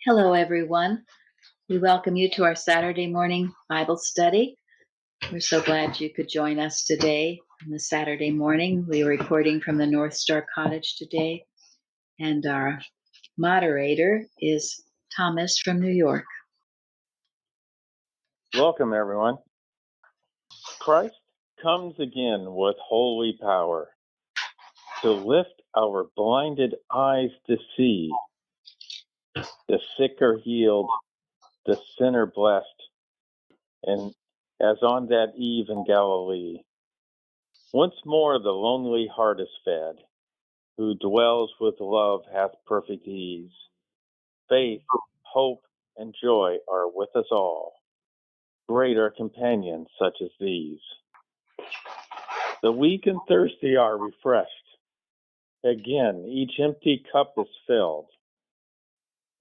Hello, everyone. We welcome you to our Saturday morning Bible study. We're so glad you could join us today on the Saturday morning. We are recording from the North Star Cottage today, and our moderator is Thomas from New York. Welcome, everyone. Christ comes again with holy power to lift our blinded eyes to see. The sick are healed, the sinner blessed, and as on that eve in Galilee, once more the lonely heart is fed. Who dwells with love hath perfect ease. Faith, hope, and joy are with us all. Great are companions such as these. The weak and thirsty are refreshed. Again, each empty cup is filled.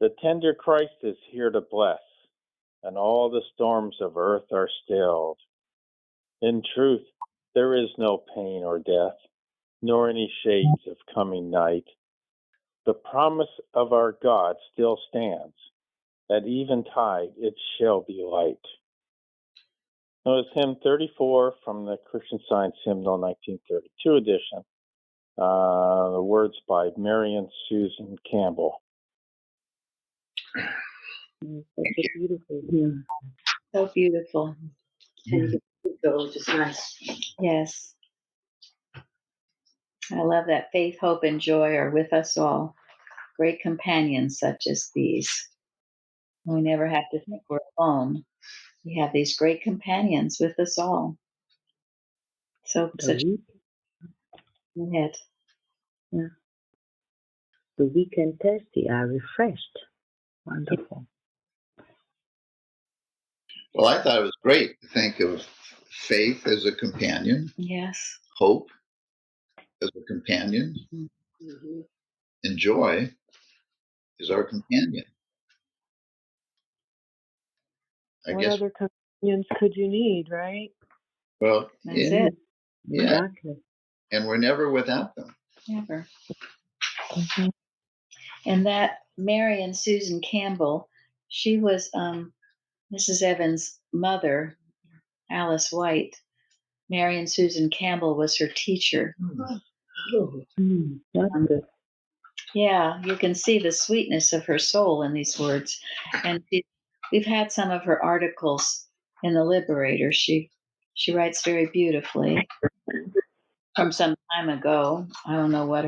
The tender Christ is here to bless, and all the storms of earth are stilled. In truth, there is no pain or death, nor any shades of coming night. The promise of our God still stands. At eventide it shall be light. That was hymn 34 from the Christian Science Hymnal 1932 edition. The words by Marion Susan Campbell. Such a beautiful hymn. So beautiful. And so just nice. Yes. I love that faith, hope, and joy are with us all. Great companions such as these. We never have to think we're alone. We have these great companions with us all. So, The weak, go ahead. yeah. The weak and thirsty are refreshed. Wonderful. Well, I thought it was great to think of faith as a companion, Yes. hope as a companion, Mm-hmm. and joy is our companion. I What guess, other companions could you need, right? well, That's it. yeah, Exactly. and we're never without them. Never. Mm-hmm. And that Mary and Susan Campbell, she was Mrs. Evans' mother, Alice White. Mary and Susan Campbell was her teacher. That's good. Yeah, you can see the sweetness of her soul in these words. And we've had some of her articles in the Liberator. She writes very beautifully from some time ago. I don't know what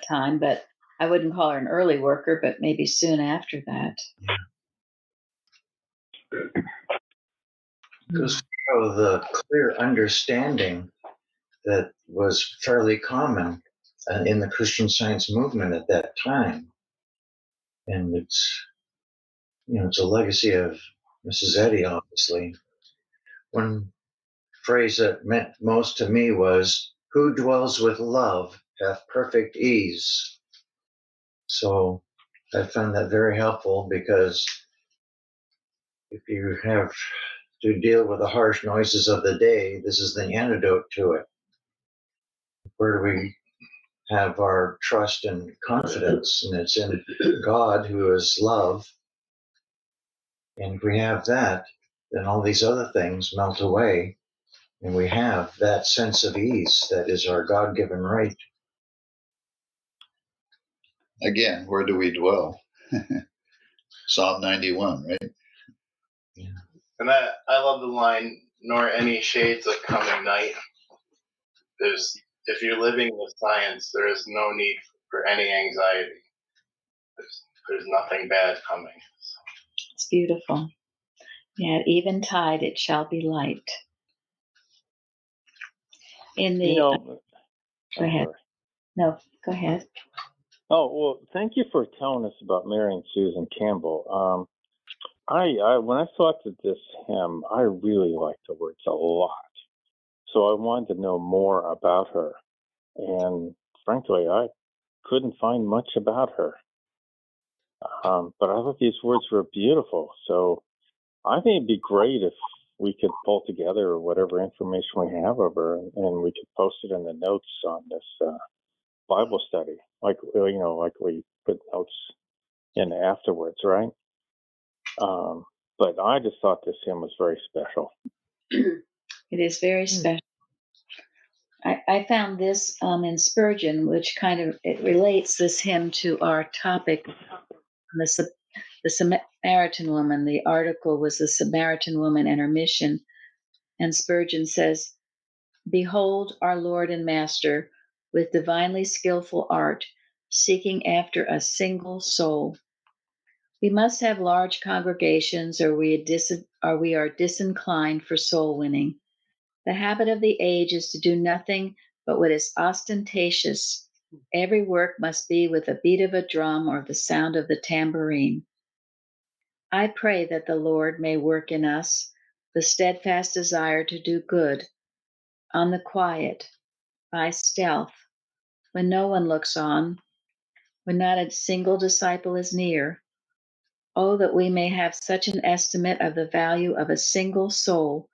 time, but I wouldn't call her an early worker, but maybe soon after that. Goes to the clear understanding that was fairly common in the Christian Science movement at that time, and it's a legacy of Mrs. Eddy, obviously. One phrase that meant most to me was, "Who dwells with love hath perfect ease." So I found that very helpful, because if you have to deal with the harsh noises of the day, this is the antidote to it. Where do we have our trust and confidence? And it's in God, who is love. And if we have that, then all these other things melt away, and we have that sense of ease that is our God-given right. Again, where do we dwell? Psalm 91, right? Yeah. And I love the line, "Nor any shades of coming night." If you're living with science, there is no need for any anxiety. There's nothing bad coming. It's beautiful. Yeah, at eventide it shall be light. In the Go ahead. No, go ahead. Oh, well, thank you for telling us about Mary and Susan Campbell. I when I thought of this hymn, I really liked the words a lot. So I wanted to know more about her. And frankly, I couldn't find much about her. But I thought these words were beautiful. So I think it'd be great if we could pull together whatever information we have of her, and we could post it in the notes on this Bible study, like we put notes in afterwards, right? But I just thought this hymn was very special. It is very special. I found this in Spurgeon, which kind of it relates this hymn to our topic, the Samaritan woman. The article was the Samaritan woman and her mission. And Spurgeon says, "Behold our Lord and Master, with divinely skillful art, seeking after a single soul. We must have large congregations, or we are disinclined for soul winning. The habit of the age is to do nothing but what is ostentatious. Every work must be with the beat of a drum or the sound of the tambourine. I pray that the Lord may work in us the steadfast desire to do good, on the quiet, by stealth, when no one looks on, when not a single disciple is near. Oh, that we may have such an estimate of the value of a single soul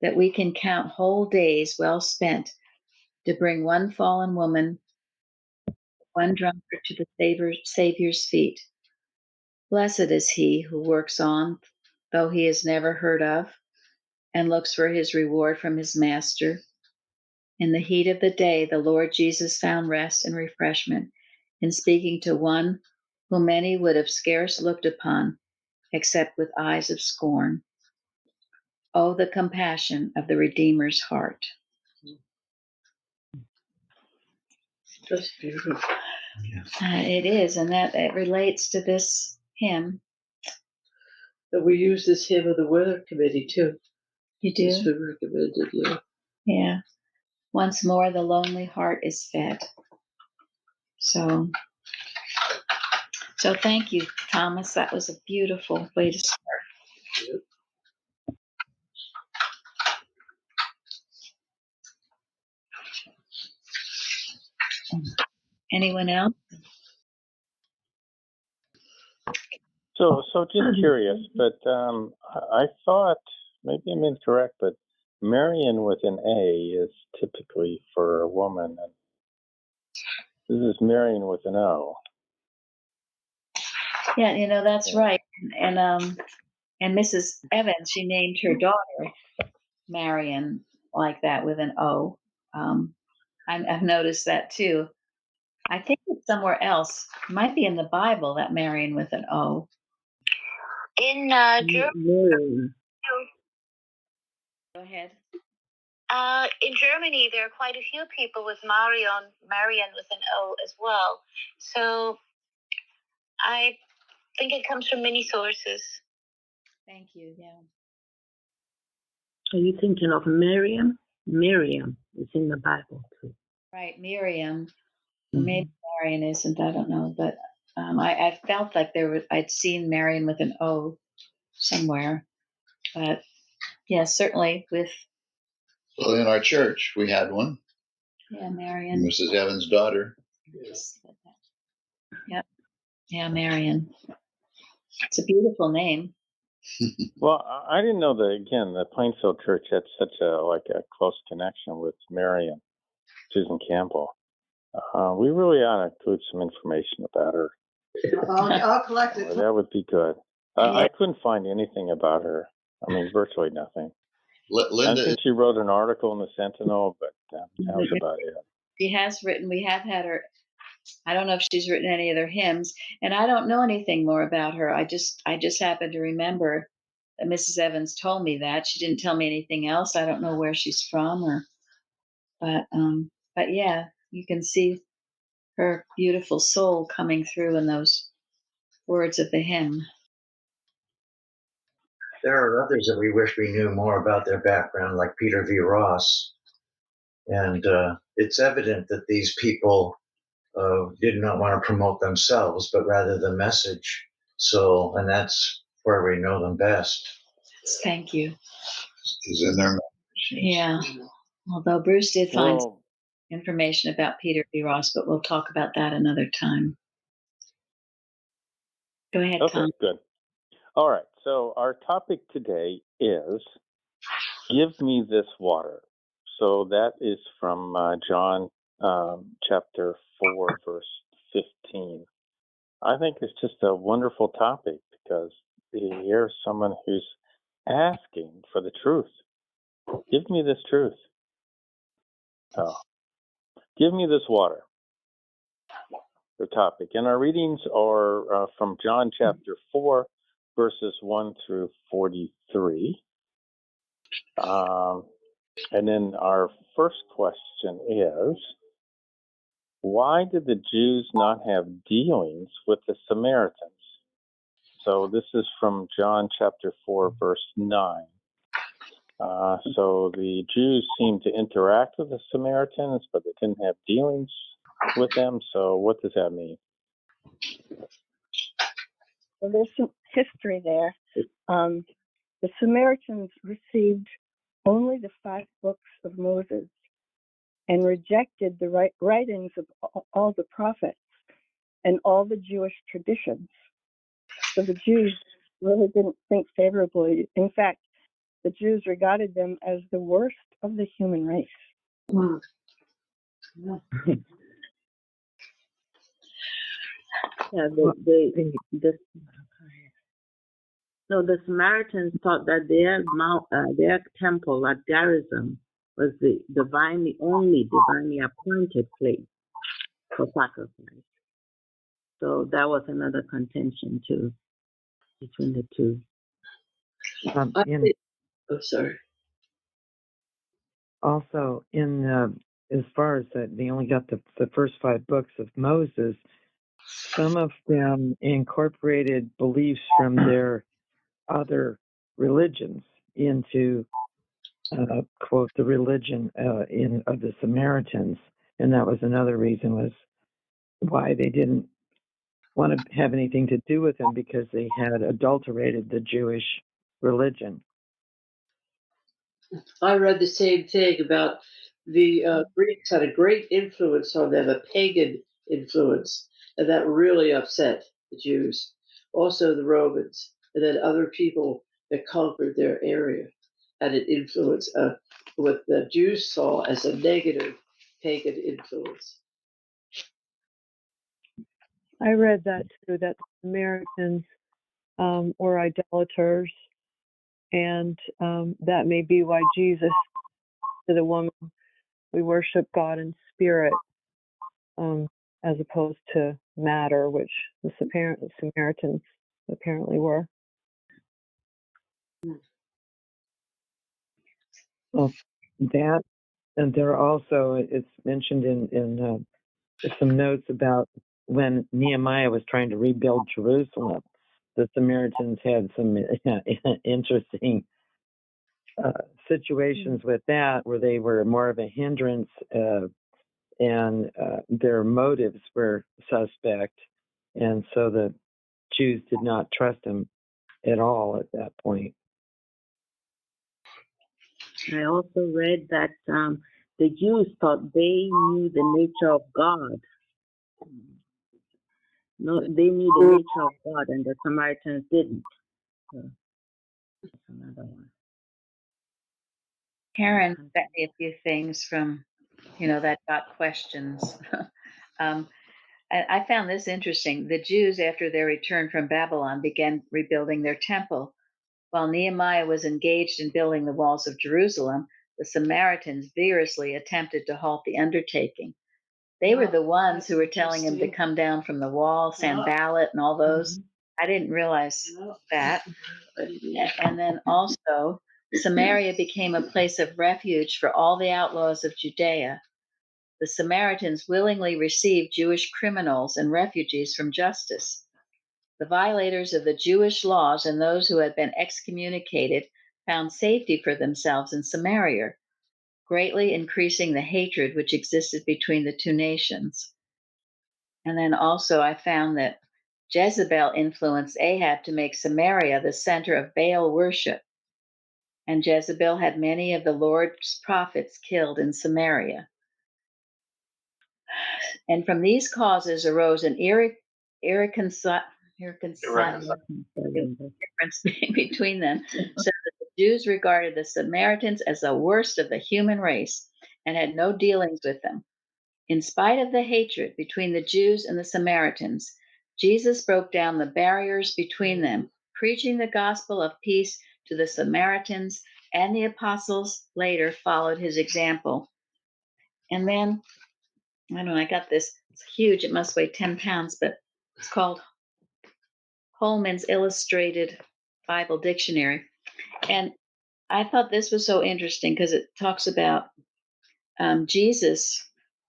that we can count whole days well spent to bring one fallen woman, one drunkard to the Savior's feet. Blessed is he who works on, though he is never heard of, and looks for his reward from his master. In the heat of the day, the Lord Jesus found rest and refreshment in speaking to one whom many would have scarce looked upon, except with eyes of scorn. Oh, the compassion of the Redeemer's heart." That's beautiful. It is, and that it relates to this hymn. But we use this hymn of the weather committee too. You It's do? been recommended, yeah. Yeah. Once more, the lonely heart is fed. So thank you, Thomas. That was a beautiful way to start. Anyone else? So just curious, but I thought, maybe I'm incorrect, but Marian with an A is typically for a woman, and this is Marian with an O. Yeah, that's right. And Mrs. Evans, she named her daughter Marion like that with an O. I've noticed that too. I think it's somewhere else. It might be in the Bible, that Marion with an O. In Marion. Go ahead. in Germany, there are quite a few people with Marion with an O as well. So I think it comes from many sources. Thank you. Yeah. Are you thinking of Miriam? Miriam is in the Bible too. Right, Miriam. Maybe Marion isn't. I don't know, but I felt like I'd seen Marion with an O somewhere, but yeah, certainly with Well, in our church, we had one, Marion. Mrs. Evans' daughter. Yep. Yeah, Marion. It's a beautiful name. Well, I didn't know that, again, the Plainfield Church had such a close connection with Marian, Susan Campbell. We really ought to include some information about her. I'll collect it. That would be good. I couldn't find anything about her. I mean, virtually nothing. Linda, I think she wrote an article in the Sentinel, but that was about it. She has written. We have had her. I don't know if she's written any other hymns, and I don't know anything more about her. I just happen to remember that Mrs. Evans told me that. She didn't tell me anything else. I don't know where she's from, but yeah, you can see her beautiful soul coming through in those words of the hymn. There are others that we wish we knew more about their background, like Peter V. Ross. And it's evident that these people did not want to promote themselves, but rather the message. So, and that's where we know them best. Thank you. is in their Yeah. Although Bruce did find some information about Peter B. Ross, but we'll talk about that another time. Go ahead, Okay, Tom. good. All right. So our topic today is "Give me this water." So that is from John chapter 4, verse 15. I think it's just a wonderful topic because here's someone who's asking for the truth. Give me this truth. Oh, give me this water. The topic. And our readings are from John chapter 4, verses 1 through 43. And then our first question is, why did the Jews not have dealings with the Samaritans? So this is from John chapter 4, verse 9. So the Jews seemed to interact with the Samaritans, but they didn't have dealings with them. So what does that mean? Well, there's some history there. The Samaritans received only the 5 books of Moses and rejected the writings of all the prophets and all the Jewish traditions. So the Jews really didn't think favorably. In fact, the Jews regarded them as the worst of the human race. Mm. Yeah, the Samaritans thought that their temple at Gerizim was the only divinely appointed place for sacrifice. So that was another contention too between the two. Sorry. Also, as far as they only got the first 5 books of Moses, some of them incorporated beliefs from their other religions into quote the religion of the Samaritans, and that was another reason was why they didn't want to have anything to do with them, because they had adulterated the Jewish religion. I read the same thing about the Greeks had a great influence on them, a pagan influence, and that really upset the Jews. Also, the Romans, and then other people that conquered their area had an influence, what the Jews saw as a negative pagan influence. I read that too, that the Samaritans were idolaters, and that may be why Jesus to the woman, we worship God in spirit, as opposed to matter, which the Samaritans apparently were. Well, that, and there also it's mentioned in some notes about when Nehemiah was trying to rebuild Jerusalem, the Samaritans had some interesting situations with that, where they were more of a hindrance, and their motives were suspect, and so the Jews did not trust them at all at that point. I also read that the Jews thought they knew the nature of God. No, they knew the nature of God, and the Samaritans didn't. So that's another one. Karen sent me a few things from, that got questions. And I found this interesting. The Jews, after their return from Babylon, began rebuilding their temple. While Nehemiah was engaged in building the walls of Jerusalem, the Samaritans vigorously attempted to halt the undertaking. They were the ones who were telling him to come down from the wall, Sanballat, and all those. I didn't realize that. And then also, Samaria became a place of refuge for all the outlaws of Judea. The Samaritans willingly received Jewish criminals and refugees from justice. The violators of the Jewish laws and those who had been excommunicated found safety for themselves in Samaria, greatly increasing the hatred which existed between the two nations. And then also, I found that Jezebel influenced Ahab to make Samaria the center of Baal worship. And Jezebel had many of the Lord's prophets killed in Samaria. And from these causes arose an irreconcilable difference between them, so that the Jews regarded the Samaritans as the worst of the human race and had no dealings with them. In spite of the hatred between the Jews and the Samaritans, Jesus broke down the barriers between them, preaching the gospel of peace to the Samaritans, and the apostles later followed his example. And then, I don't know, I got this. It's huge. It must weigh 10 pounds, but it's called Holman's Illustrated Bible Dictionary. And I thought this was so interesting because it talks about Jesus,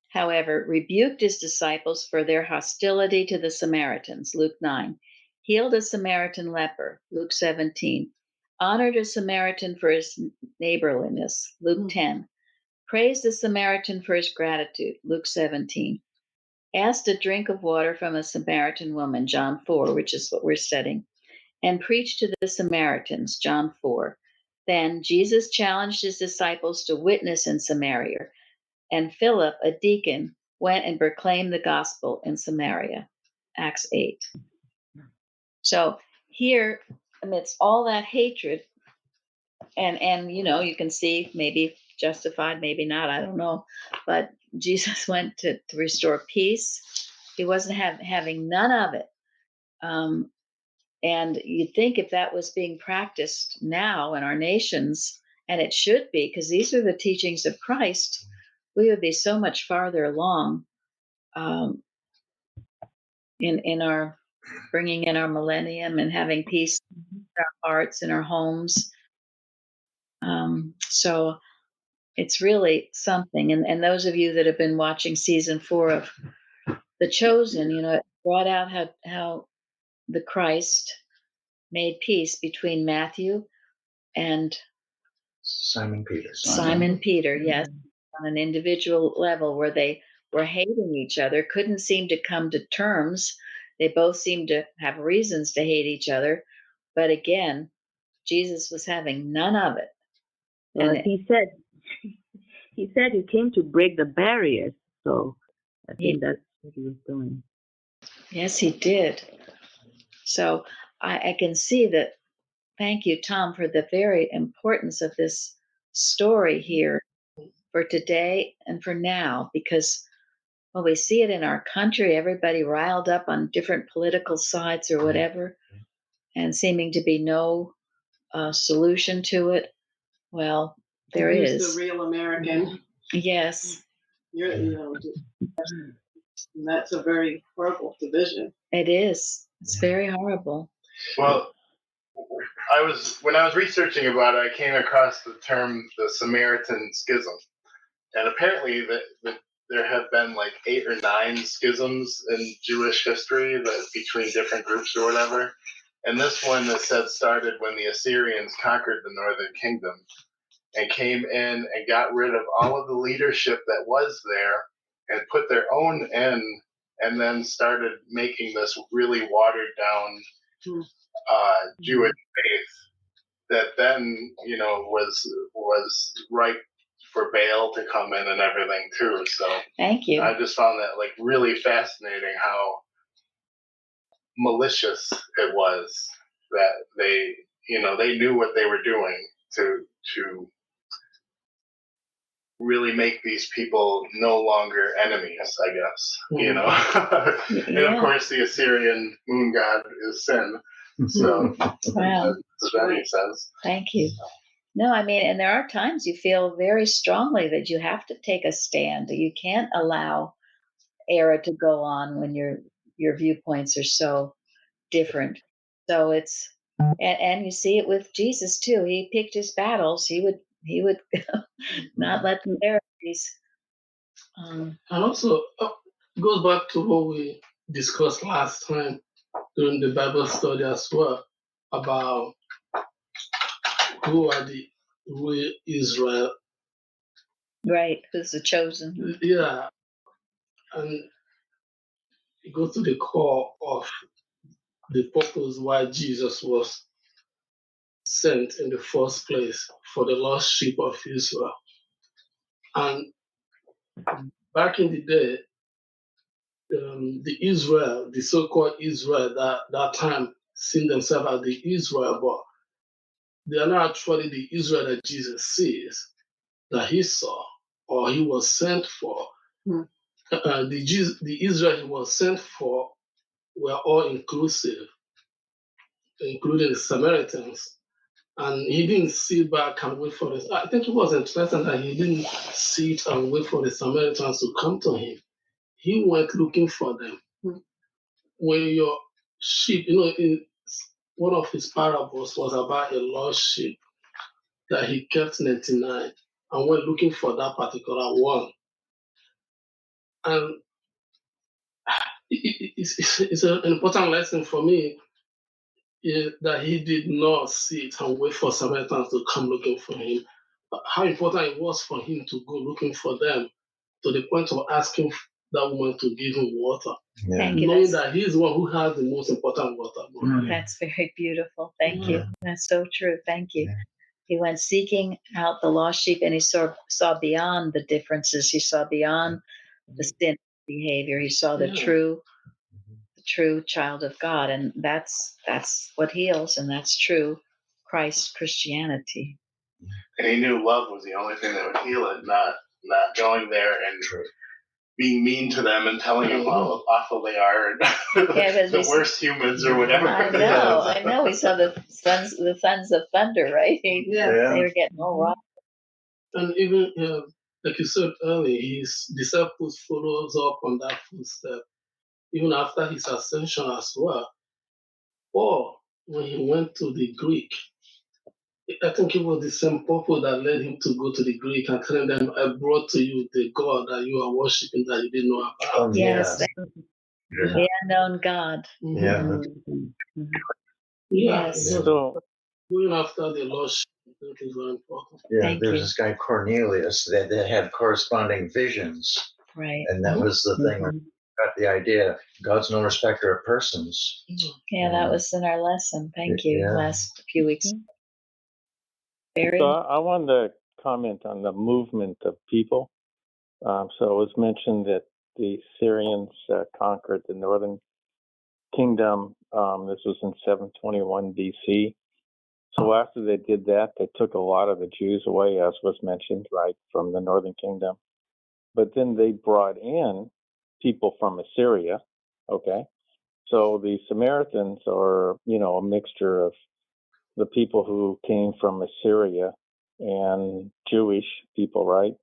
however, rebuked his disciples for their hostility to the Samaritans, Luke 9, healed a Samaritan leper, Luke 17, honored a Samaritan for his neighborliness, Luke 10, praised the Samaritan for his gratitude, Luke 17, asked a drink of water from a Samaritan woman, John 4, which is what we're studying, and preached to the Samaritans, John 4. Then Jesus challenged his disciples to witness in Samaria, and Philip, a deacon, went and proclaimed the gospel in Samaria, Acts 8. So here, amidst all that hatred, and you can see maybe justified, maybe not, I don't know, but Jesus went to restore peace. He wasn't having none of it. And you'd think if that was being practiced now in our nations, and it should be, because these are the teachings of Christ, we would be so much farther along in our bringing in our millennium and having peace in our hearts, in our homes. So it's really something. And those of you that have been watching season 4 of The Chosen, it brought out how the Christ made peace between Matthew and Simon Peter. Simon Peter, yes, on an individual level where they were hating each other, couldn't seem to come to terms. They both seemed to have reasons to hate each other. But again, Jesus was having none of it. And he said he came to break the barriers. So I think that's what he was doing. Yes, he did. So I can see that. Thank you, Tom, for the very importance of this story here for today and for now, because well, we see it in our country, everybody riled up on different political sides or whatever, and seeming to be no solution to it. Well, there is. The real American. Yes. That's a very horrible division. It is. It's very horrible. Well, when I was researching about it, I came across the term the Samaritan schism, and apparently there have been like 8 or 9 schisms in Jewish history that between different groups or whatever. And this one is said started when the Assyrians conquered the northern kingdom and came in and got rid of all of the leadership that was there and put their own in, and then started making this really watered down Jewish faith that then was ripe for Baal to come in and everything too. So thank you. I just found that like really fascinating how malicious it was that they knew what they were doing to really make these people no longer enemies, I guess. And of course the Assyrian moon god is sin. So wow. that makes sense. Thank you. No, I mean, and there are times you feel very strongly that you have to take a stand. You can't allow error to go on when your viewpoints are so different. So it's and you see it with Jesus too. He picked his battles. He would not let them heresies. And also goes back to what we discussed last time during the Bible study as well about who are the real Israel. Right, who's the chosen? Yeah, and it goes to the core of the purpose why Jesus was sent in the first place, for the lost sheep of Israel. And back in the day, the so-called Israel that time, seen themselves as the Israel, but they are not actually the Israel that Jesus sees, that he saw, or he was sent for. The Israel he was sent for were all inclusive, including the Samaritans. And he didn't sit back and wait for this. I think it was interesting that he didn't sit and wait for the Samaritans to come to him. He went looking for them. When your sheep, in one of his parables was about a lost sheep that he kept 99 and went looking for that particular one. And it's an important lesson for me that he did not sit and wait for Samaritans to come looking for him. How important it was for him to go looking for them to the point of asking that woman to give him water. Yeah. Thank you. Knowing that he's the one who has the most important water. That's very beautiful. Thank you. Yeah. That's so true. Thank you. Yeah. He went seeking out the lost sheep, and he saw beyond the differences. He saw beyond the sin behavior. He saw the true child of God, and that's what heals, and that's true Christianity. And he knew love was the only thing that would heal it, not going there and being mean to them and telling them how awful they are and the worst humans or whatever. I know. We saw the sons of thunder, right? They were getting all wrong. And even like you said earlier, his disciples follows up on that footstep, even after his ascension as well. Or when he went to the Greek, I think it was the same purpose that led him to go to the Greek and telling them, I brought to you the God that you are worshiping that you didn't know about. Yes, the unknown God. Yeah. Yes. So Going after the lost sheep, I think is very important. Yeah, there's this guy Cornelius that had corresponding visions. Right. And that was the thing where got the idea God's no respecter of persons. Yeah, that was in our lesson. Thank you. Last few weeks. Barry? So I wanted to comment on the movement of people. So it was mentioned that the Syrians conquered the northern kingdom. This was in 721 BC. So after they did that, they took a lot of the Jews away, as was mentioned, right, from the northern kingdom. But then they brought in people from Assyria, okay? So the Samaritans are, a mixture of the people who came from Assyria and Jewish people, right?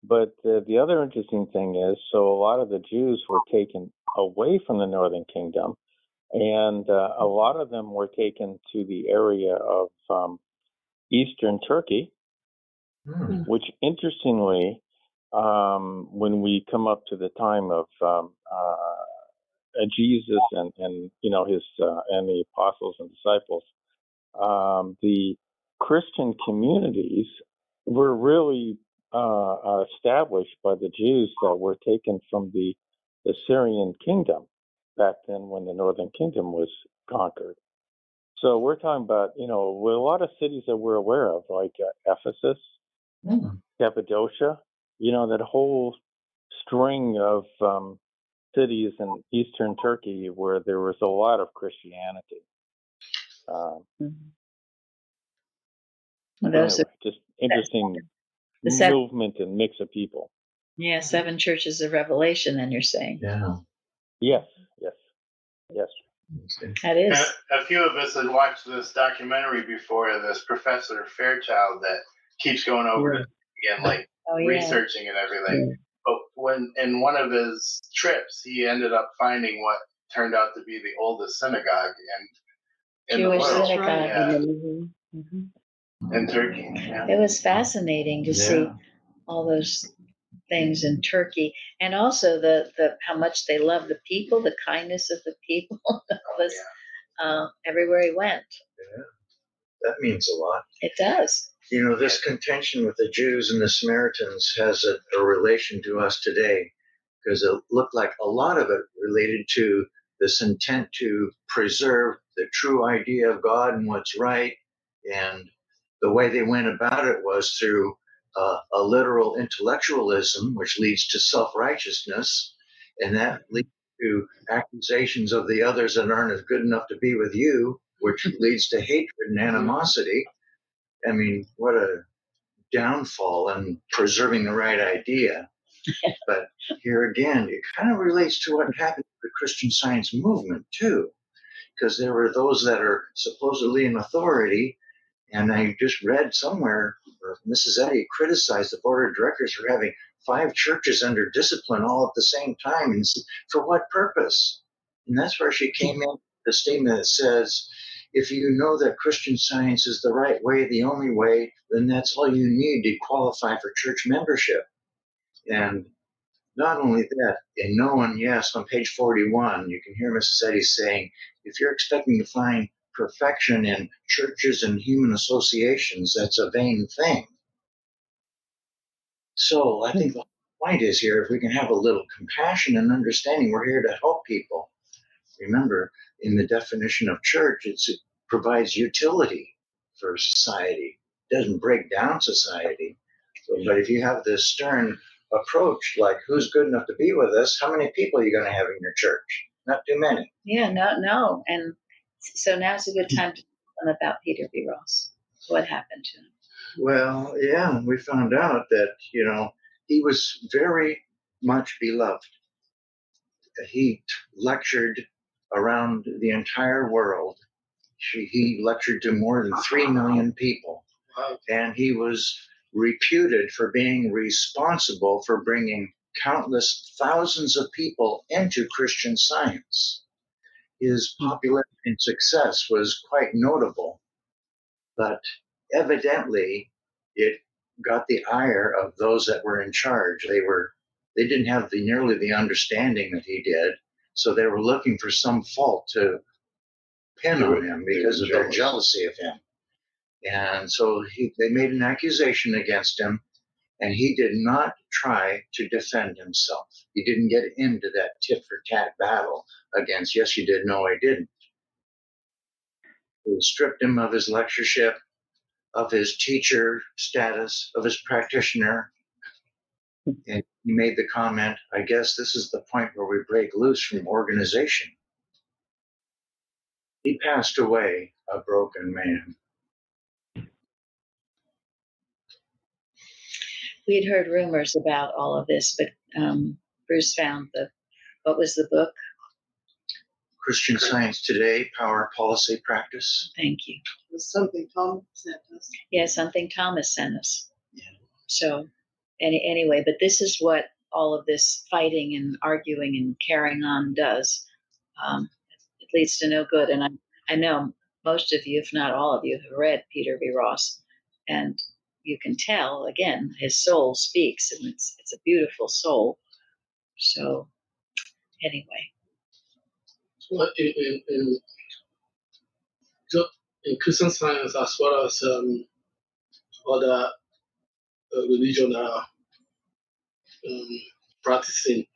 But the other interesting thing is, so a lot of the Jews were taken away from the northern kingdom, and a lot of them were taken to the area of eastern Turkey, which interestingly, when we come up to the time of Jesus and his and the apostles and disciples, the Christian communities were really established by the Jews that were taken from the Syrian kingdom back then when the northern kingdom was conquered. So we're talking about, a lot of cities that we're aware of, like Ephesus, Cappadocia, that whole string of cities in eastern Turkey where there was a lot of Christianity. Anyway, just interesting movement and mix of people. Yeah, 7 churches of Revelation, then you're saying. Yeah. Yes. That is. A few of us had watched this documentary before, this Professor Fairchild that keeps going over it again, researching and everything. But when in one of his trips, he ended up finding what turned out to be the oldest synagogue in Jewish the world. synagogue. In Turkey. Yeah. It was fascinating to see all those things in Turkey, and also the how much they love the people, the kindness of the people. Was everywhere he went. Yeah, that means a lot. It does. This contention with the Jews and the Samaritans has a relation to us today, because it looked like a lot of it related to this intent to preserve the true idea of God and what's right. And the way they went about it was through a literal intellectualism, which leads to self-righteousness, and that leads to accusations of the others that aren't as good enough to be with you, which leads to hatred and animosity. I mean, what a downfall in preserving the right idea. But here again, it kind of relates to what happened to the Christian Science movement too, because there were those that are supposedly in authority. And I just read somewhere where Mrs. Eddy criticized the board of directors for having 5 churches under discipline all at the same time. And said, for what purpose? And that's where she came in, the statement that says, if you know that Christian Science is the right way, the only way, then that's all you need to qualify for church membership. And not only that, in no one, yes, on page 41, you can hear Mrs. Eddy saying, if you're expecting to find perfection in churches and human associations, that's a vain thing. So I think the point is here, if we can have a little compassion and understanding, we're here to help people. Remember, in the definition of church, it provides utility for society. It doesn't break down society. But if you have this stern approach, like who's good enough to be with us, how many people are you going to have in your church? Not too many. Yeah, no. And so now's a good time to tell them about Peter B. Ross. What happened to him? Well, yeah, we found out that, he was very much beloved. He lectured around the entire world. He lectured to more than 3 million people. And he was reputed for being responsible for bringing countless thousands of people into Christian Science. His popularity and success was quite notable, but evidently it got the ire of those that were in charge. They didn't have nearly the understanding that he did, so they were looking for some fault to pin on him because of their jealousy of him. And so they made an accusation against him, and he did not try to defend himself. He didn't get into that tit for tat battle against, yes, you did, no, I didn't. They stripped him of his lectureship, of his teacher status, of his practitioner. And he made the comment, I guess this is the point where we break loose from organization. He passed away a broken man. We had heard rumors about all of this, but Bruce found what was the book? Christian Science Today, Power, Policy, Practice. Thank you. It was something Tom sent us. Yeah, something Thomas sent us. Yeah. So anyway, but this is what all of this fighting and arguing and carrying on does. It leads to no good. And I know most of you, if not all of you, have read Peter B. Ross, and you can tell, again, his soul speaks, and it's a beautiful soul. So anyway. Well, in Christian Science, as well as other religions that are practicing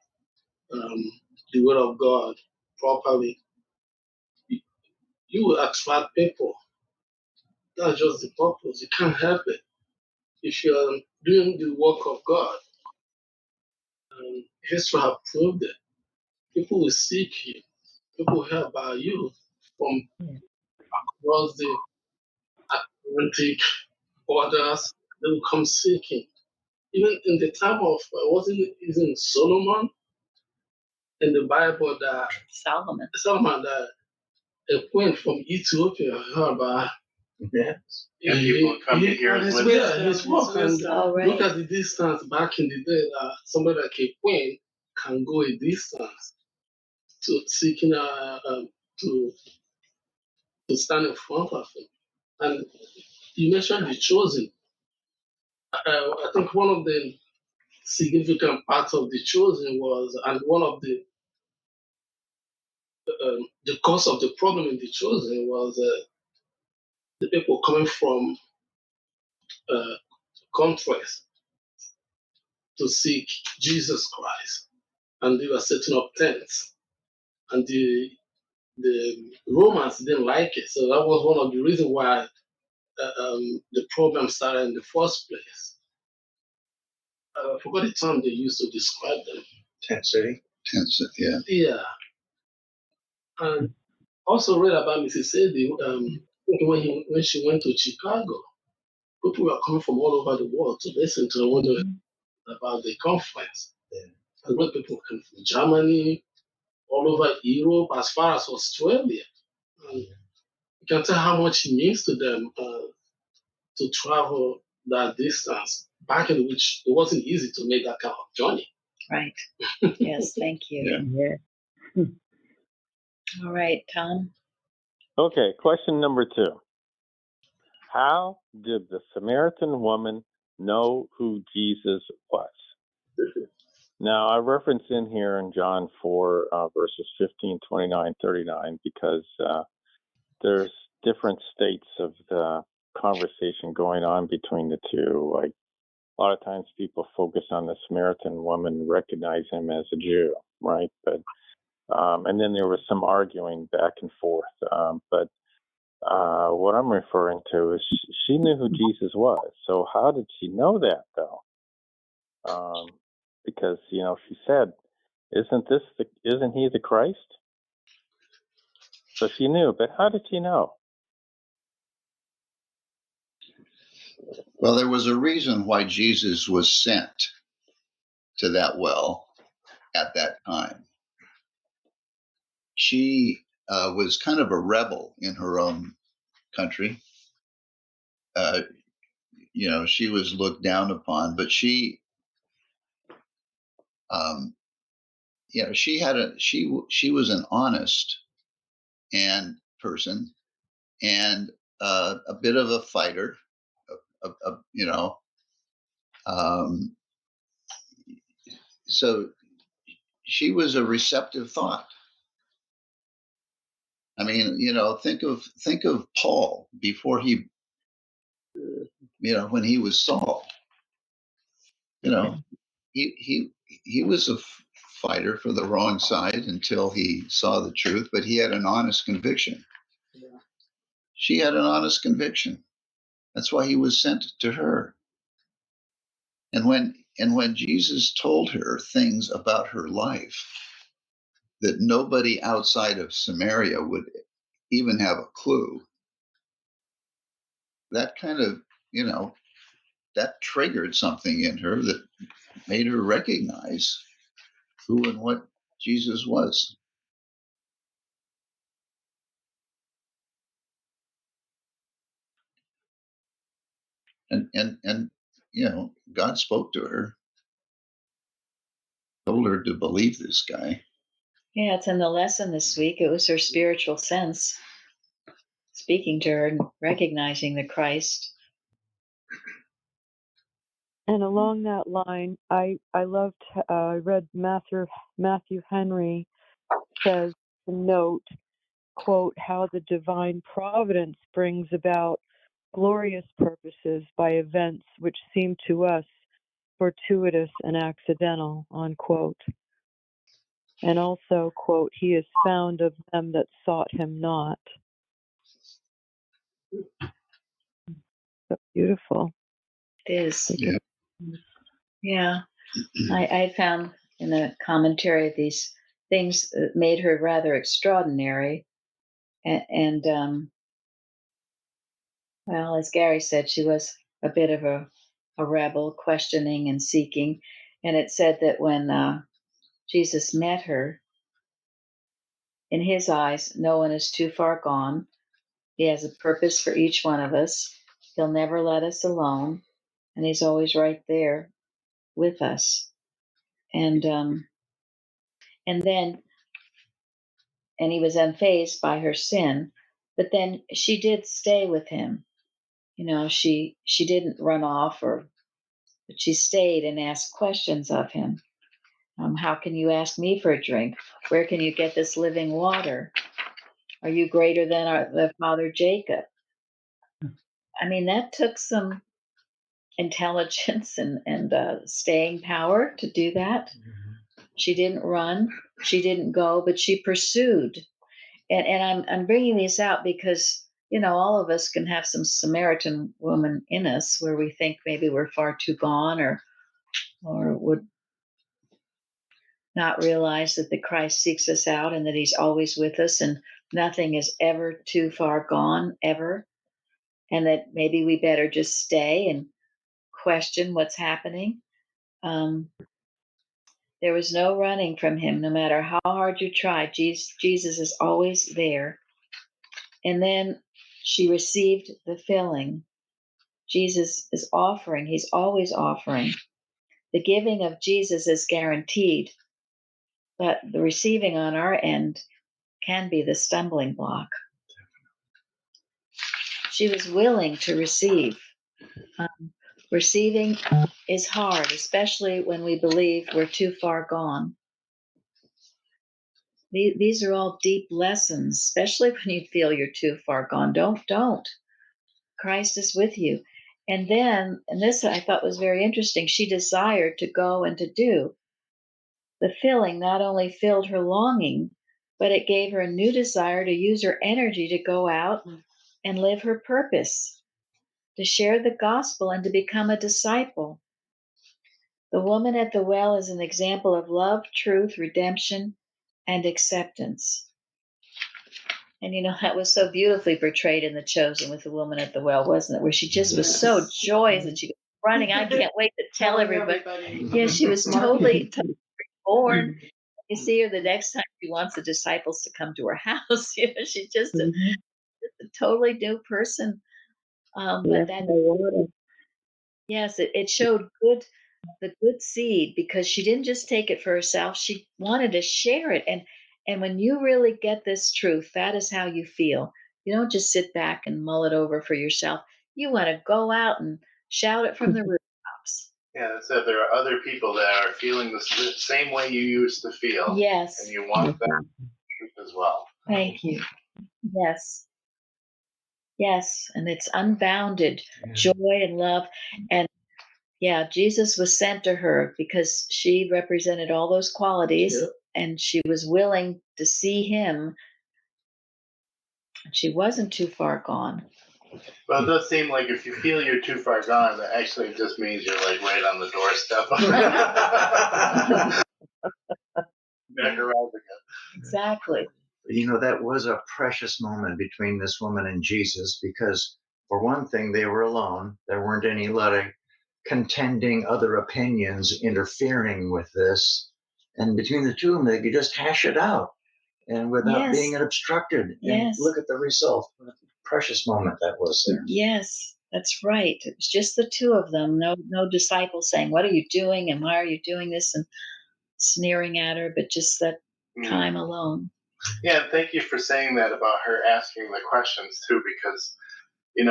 the Word of God properly, you will attract people. That's just the purpose. You can't help it. If you're doing the work of God, history has proved it. People will seek you. People will hear about you from across the Atlantic borders. They will come seeking. Even in the time of, isn't Solomon in the Bible that Solomon that a queen from Ethiopia heard about. Yes. Yeah, people come to hear his wisdom. His work. And right. look at the distance back in the day that somebody like a queen can go a distance to seeking to stand in front of him. And you mentioned the chosen. I think one of the significant parts of the chosen was, and one of the cause of the problem in the chosen was the people coming from countries to seek Jesus Christ, and they were setting up tents, and the Romans didn't like it, so that was one of the reasons why the problem started in the first place. I forgot the term they used to describe them. Tent City. Tent City, yeah. Yeah, and also read about Mrs. Eddy when she went to Chicago. People were coming from all over the world to listen to her about the conference. And when people come from Germany, all over Europe, as far as Australia, you can tell how much it means to them to travel that distance. Back in which it wasn't easy to make that kind of journey. Right. Yes, thank you. Yeah. All right, Tom. Okay, question number 2. How did the Samaritan woman know who Jesus was? Now, I reference in here in John 4, verses 15, 29, 39, because there's different states of the conversation going on between the two. Like, a lot of times people focus on the Samaritan woman, recognize him as a Jew, right? But and then there was some arguing back and forth. But what I'm referring to is she knew who Jesus was. So how did she know that, though? Because she said, "Isn't he the Christ?" So she knew. But how did she know? Well, there was a reason why Jesus was sent to that well at that time. She was kind of a rebel in her own country. She was looked down upon, but she she was an honest and person and a bit of a fighter. Um, so she was a receptive thought. I mean, think of Paul before he, when he was Saul. He was a fighter for the wrong side until he saw the truth, but he had an honest conviction. Yeah. She had an honest conviction. That's why he was sent to her. And when Jesus told her things about her life that nobody outside of Samaria would even have a clue, that kind of, that triggered something in her that made her recognize who and what Jesus was. And God spoke to her, told her to believe this guy. Yeah, it's in the lesson this week. It was her spiritual sense speaking to her and recognizing the Christ. And along that line, I loved. I read Matthew Henry says to note, quote, how the divine providence brings about glorious purposes by events which seem to us fortuitous and accidental, unquote. And also, quote, he is found of them that sought him not. So beautiful. It is. Yeah. Yeah. I found in the commentary these things that made her rather extraordinary. And well, as Gary said, she was a bit of a rebel, questioning and seeking. And it said that when Jesus met her, in his eyes, no one is too far gone. He has a purpose for each one of us. He'll never let us alone, and he's always right there with us. And then he was unfazed by her sin, but then she did stay with him. She didn't run off, but she stayed and asked questions of him. How can you ask me for a drink? Where can you get this living water? Are you greater than the father Jacob? I mean, that took some intelligence and staying power to do that. She didn't run, she didn't go, but she pursued. And I'm bringing these out because all of us can have some Samaritan woman in us where we think maybe we're far too gone or would not realize that the Christ seeks us out and that he's always with us and nothing is ever too far gone ever, and that maybe we better just stay and question what's happening. Um, There was no running from him, no matter how hard you tried. Jesus is always there. And then she received the filling. Jesus is offering, he's always offering. The giving of Jesus is guaranteed, but the receiving on our end can be the stumbling block. She was willing to receive. Receiving is hard, especially when we believe we're too far gone. These are all deep lessons, especially when you feel you're too far gone. Don't. Christ is with you. And then, and this I thought was very interesting, she desired to go and to do. The filling not only filled her longing, but it gave her a new desire to use her energy to go out and live her purpose, to share the gospel and to become a disciple. The woman at the well is an example of love, truth, redemption, and acceptance. And that was so beautifully portrayed in The Chosen with the woman at the well, wasn't it? Where she just was so joyous and she was running. I can't wait to tell everybody. Yeah, she was totally born. You see her the next time she wants the disciples to come to her house. She's just a totally new person. But that, yes, it showed the good seed, because she didn't just take it for herself. She wanted to share it. And when you really get this truth, that is how you feel. You don't just sit back and mull it over for yourself. You want to go out and shout it from the rooftops. Yeah, it said there are other people that are feeling the same way you used to feel. Yes. And you want that truth as well. Thank you. Yes. Yes. And it's unbounded joy and love. And yeah, Jesus was sent to her because she represented all those qualities. Yep. And she was willing to see him. She wasn't too far gone. Well, it does seem like if you feel you're too far gone, that actually just means you're like right on the doorstep. Back around again. Exactly. That was a precious moment between this woman and Jesus, because for one thing, they were alone. There weren't any lot of contending other opinions interfering with this. And between the two of them, they could just hash it out and without Yes. being obstructed. Yes. And look at the result. What a precious moment that was there. Yes, that's right. It was just the two of them. No disciples saying, "What are you doing? And why are you doing this?" and sneering at her, but just that time alone. Yeah, and thank you for saying that about her asking the questions too, because in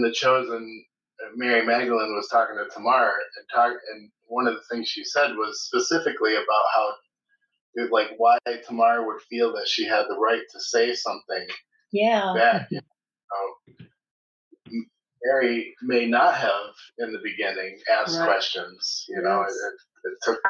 The Chosen, Mary Magdalene was talking to Tamar, and one of the things she said was specifically about how, like, why Tamar would feel that she had the right to say something. Yeah. Back. Mary may not have in the beginning asked questions. It took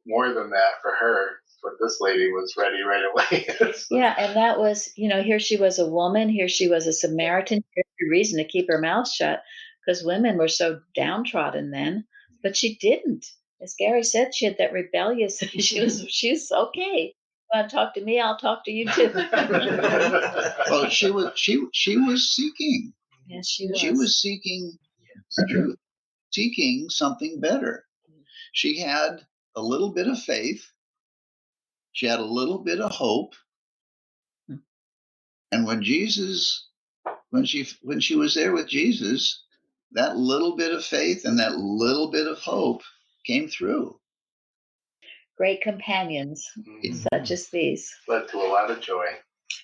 more than that for her, but this lady was ready right away. Yeah, and that was, here she was a woman, here she was a Samaritan. Here's the reason to keep her mouth shut, because women were so downtrodden then, but she didn't. As Gary said, she had that rebellious. She was okay. You want to talk to me? I'll talk to you too. Well, she was seeking. Yes, she was. She was seeking truth, seeking something better. She had a little bit of faith. She had a little bit of hope. And when she was there with Jesus, that little bit of faith and that little bit of hope came through. Great companions, such as these. Led to a lot of joy.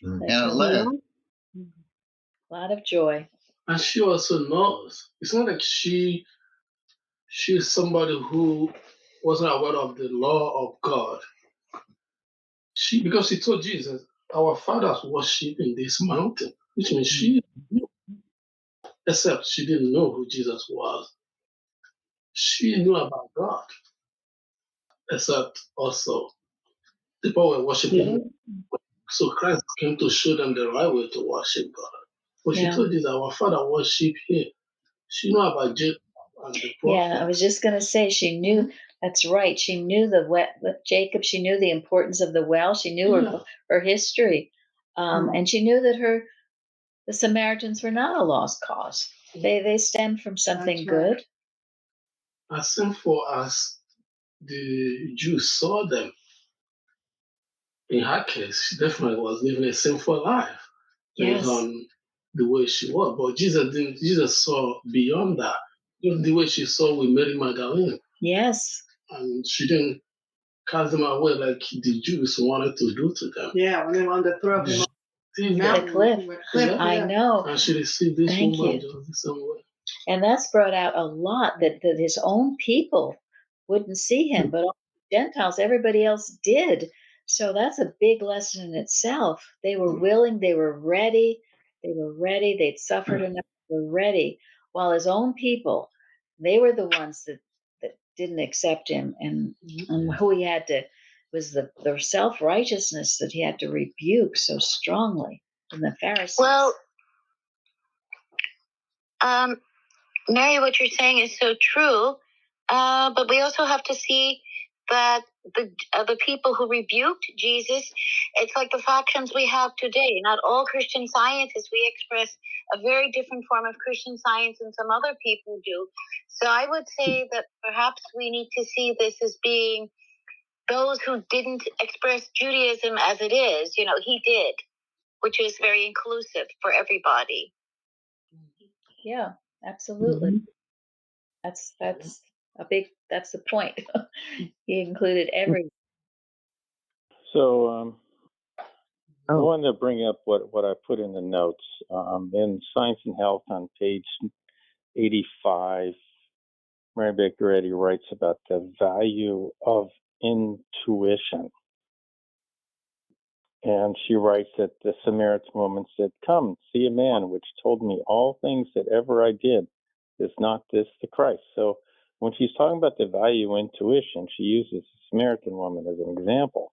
And it led. A lot of joy. And she also knows. It's not like she's somebody who wasn't aware of the law of God. Because she told Jesus, our fathers worship in this mountain, which means she knew, except she didn't know who Jesus was. She knew about God, except also people were worshiping. So Christ came to show them the right way to worship God. But she told Jesus, our father worship here. She knew about Jacob and the prophet. Yeah, I was just going to say, she knew. That's right. She knew Jacob. She knew the importance of the well. She knew her history, and she knew that the Samaritans were not a lost cause. They stemmed from something good. As sinful as the Jews saw them, in her case, she definitely was living a sinful life based Yes. on the way she was. But Jesus didn't. Jesus saw beyond that. Just the way she saw with Mary Magdalene, Yes. and she didn't cast them away like the Jews wanted to do to them. Yeah, when they wanted to throw him off the Yeah. mountain. cliff. I know. And she received this Thank woman you. just the same way. And that's brought out a lot that his own people wouldn't see him, but all the Gentiles, everybody else did. So that's a big lesson in itself. They were willing, they were ready, they'd suffered enough, they were ready. While his own people, they were the ones that didn't accept him, and who he had to was the self-righteousness that he had to rebuke so strongly from the Pharisees. Well, Mary, what you're saying is so true, but we also have to see that the people who rebuked Jesus, it's like the factions we have today. Not all Christian scientists, we express a very different form of Christian science than some other people do. So I would say that perhaps we need to see this as being those who didn't express Judaism as it is. You know, he did, which is very inclusive for everybody. Yeah, absolutely. That's that's the point. He included every. So I wanted to bring up what I put in the notes. In Science and Health on page 85, Mary Baker Eddy writes about the value of intuition. And she writes that the Samaritan woman said, "Come, see a man which told me all things that ever I did. Is not this the Christ?" So when she's talking about the value of intuition, she uses the Samaritan woman as an example.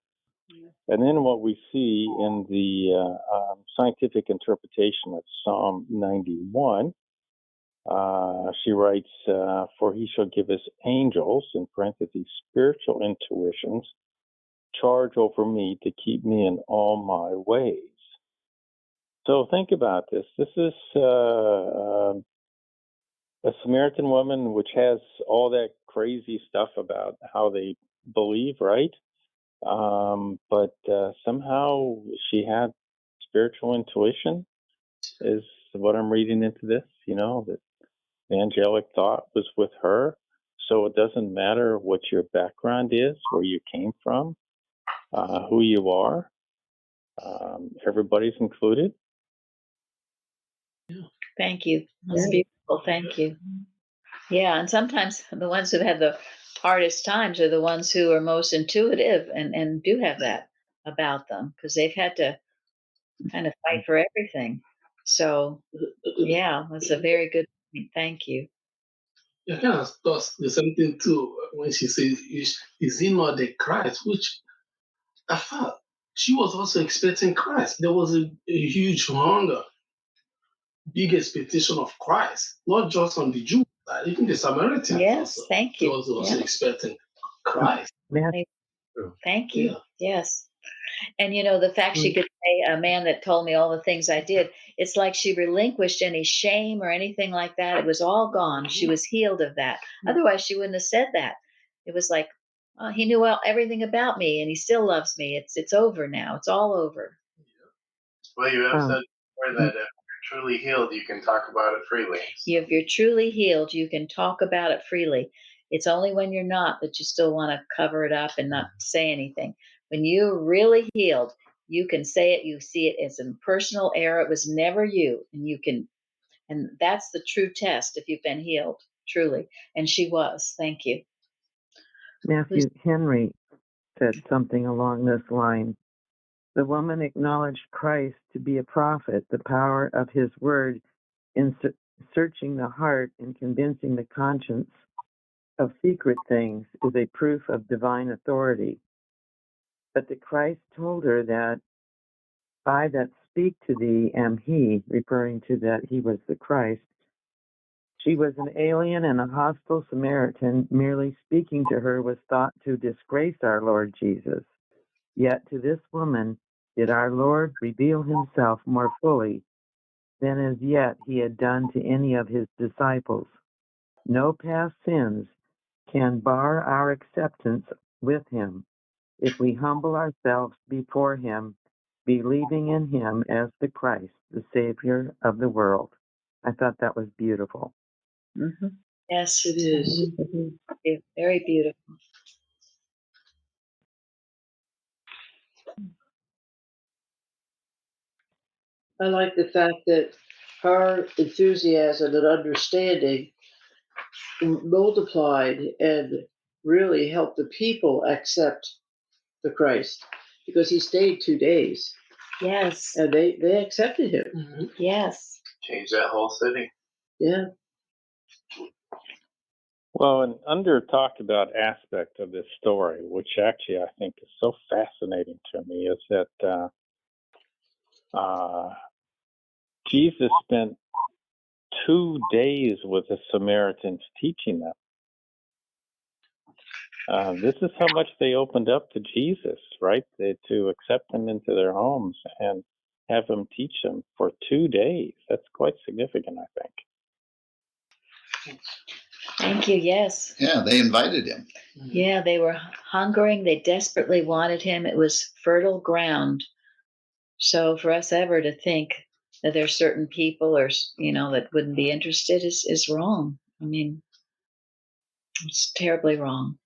And then what we see in the scientific interpretation of Psalm 91, she writes, "For he shall give his angels," in parentheses, "spiritual intuitions, charge over me to keep me in all my ways." So think about this. This is a Samaritan woman, which has all that crazy stuff about how they believe, right? But somehow she had spiritual intuition, is what I'm reading into this. You know, that the angelic thought was with her. So it doesn't matter what your background is, where you came from, who you are. Everybody's included. Thank you. That's beautiful. Thank you. Yeah, and sometimes the ones who've had the hardest times are the ones who are most intuitive and do have that about them because they've had to kind of fight for everything. So, yeah, that's a very good point. Thank you. I kind of thought the same thing too when she says, "Is he not the Christ?" Which I thought she was also expecting Christ. There was a huge hunger, big expectation of Christ, not just on the Jews, but even the Samaritans Yes, also. thank They you. was also expecting Christ. Thank you. Yeah. Yes. And you know, the fact she could say, "A man that told me all the things I did," it's like she relinquished any shame or anything like that. It was all gone. She was healed of that. Otherwise, she wouldn't have said that. It was like, oh, he knew everything about me and he still loves me. It's over now. It's all over. Well, you have said before that if you're truly healed, you can talk about it freely. If you're truly healed, you can talk about it freely. It's only when you're not that you still want to cover it up and not say anything. When you're really healed, you can say it. You see it as a personal error. It was never you, and that's the true test if you've been healed truly. And she was. Thank you. Matthew Henry said something along this line. The woman acknowledged Christ to be a prophet, the power of his word in searching the heart and convincing the conscience of secret things is a proof of divine authority. But the Christ told her that I that speak to thee am he, referring to that he was the Christ. She was an alien and a hostile Samaritan. Merely speaking to her was thought to disgrace our Lord Jesus. Yet to this woman did our Lord reveal himself more fully than as yet he had done to any of his disciples. No past sins can bar our acceptance with him if we humble ourselves before him, believing in him as the Christ, the Savior of the world. I thought that was beautiful. Mm-hmm. Yes, It is. very beautiful. I like the fact that her enthusiasm and understanding multiplied and really helped the people accept the Christ, because he stayed 2 days Yes, and they accepted him. Mm-hmm. yes. Change that whole city. Yeah. Well, an under talked about aspect of this story, which actually I think is so fascinating to me, is that Jesus spent 2 days with the Samaritans teaching them. This is how much they opened up to Jesus, right? To accept him into their homes and have him teach them for 2 days. That's quite significant, I think. Thank you. Yes. Yeah, they invited him. Yeah, they were hungering. They desperately wanted him. It was fertile ground. So for us ever to think that there's certain people or that wouldn't be interested is wrong. I mean, it's terribly wrong.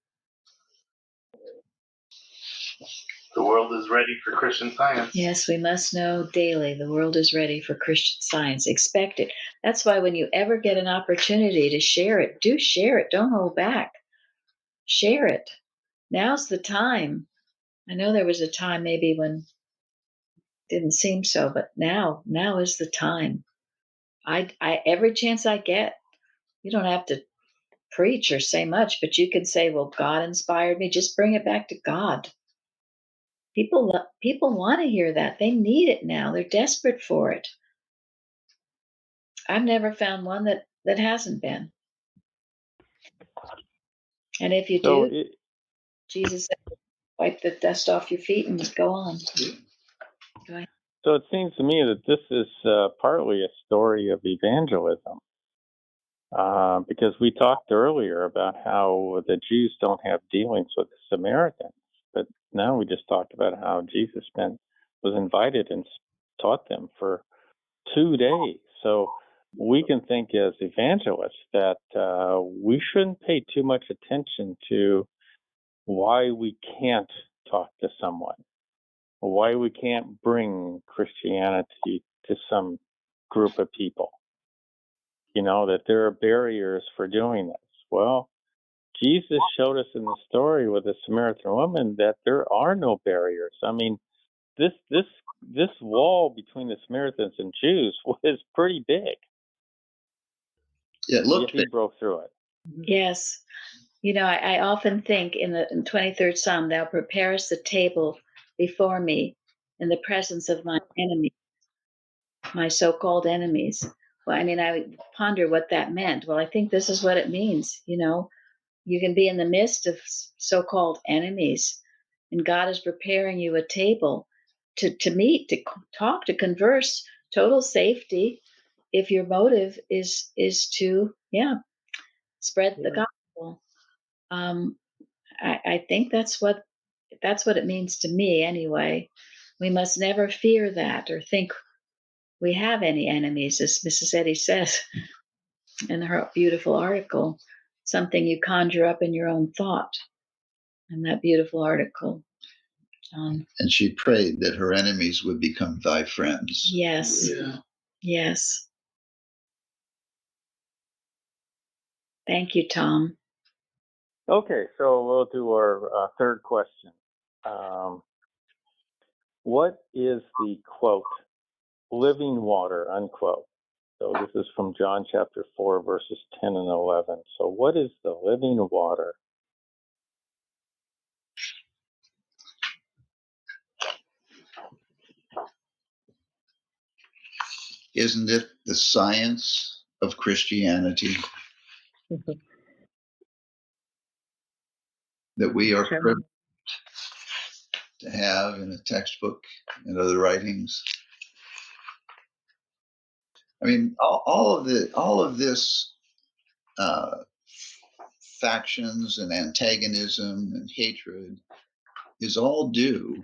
The world is ready for Christian Science. Yes, we must know daily the world is ready for Christian Science. Expect it. That's why when you ever get an opportunity to share it, do share it. Don't hold back. Share it. Now's the time. I know there was a time maybe when it didn't seem so, but now is the time. I every chance I get, you don't have to preach or say much, but you can say, well, God inspired me. Just bring it back to God. People want to hear that. They need it now. They're desperate for it. I've never found one that hasn't been. And if you So do, Jesus said, wipe the dust off your feet and just go on. Go ahead. So it seems to me that this is partly a story of evangelism, because we talked earlier about how the Jews don't have dealings with the Samaritans, but now we just talked about how Jesus was invited and taught them for 2 days. So we can think as evangelists that we shouldn't pay too much attention to why we can't talk to someone, why we can't bring Christianity to some group of people. That there are barriers for doing this. Well, Jesus showed us in the story with the Samaritan woman that there are no barriers. I mean, this wall between the Samaritans and Jews was pretty big. It looked Yet he broke through it. Yes. I often think in the 23rd Psalm, thou preparest the table before me in the presence of my enemies, my so-called enemies. Well, I mean, I would ponder what that meant. Well, I think this is what it means. You can be in the midst of so-called enemies, and God is preparing you a table to meet, to talk, to converse, total safety. If your motive is to, spread the gospel. I think that's what it means to me anyway. We must never fear that or think we have any enemies, as Mrs. Eddy says in her beautiful article, something you conjure up in your own thought in that beautiful article. And she prayed that her enemies would become thy friends. Yes. Yeah. Yes. Thank you, Tom. Okay, so we'll do our third question. What is the quote, living water, unquote? So this is from John chapter 4, verses 10 and 11. So what is the living water? Isn't it the science of Christianity that we are privileged to have in a textbook and other writings? I mean, all of this factions and antagonism and hatred is all due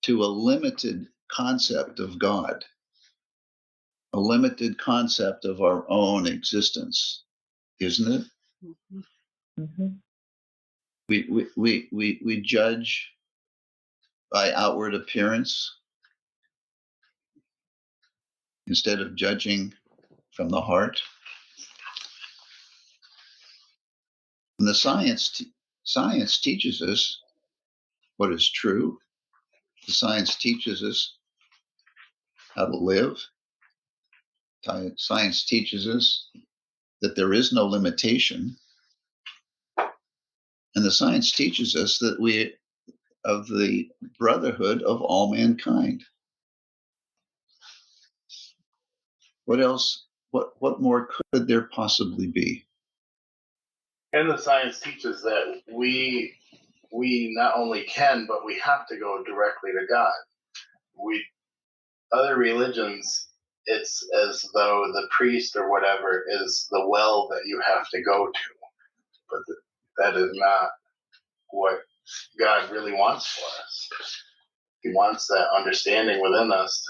to a limited concept of God, a limited concept of our own existence, isn't it? Mm-hmm. We judge by outward appearance instead of judging from the heart. And the science teaches us what is true. The science teaches us how to live. Science teaches us that there is no limitation. And the science teaches us that we of the brotherhood of all mankind. What else? What more could there possibly be? And the science teaches that we not only can, but we have to go directly to God. Other religions, it's as though the priest or whatever is the well that you have to go to, but that is not what God really wants for us. He wants that understanding within us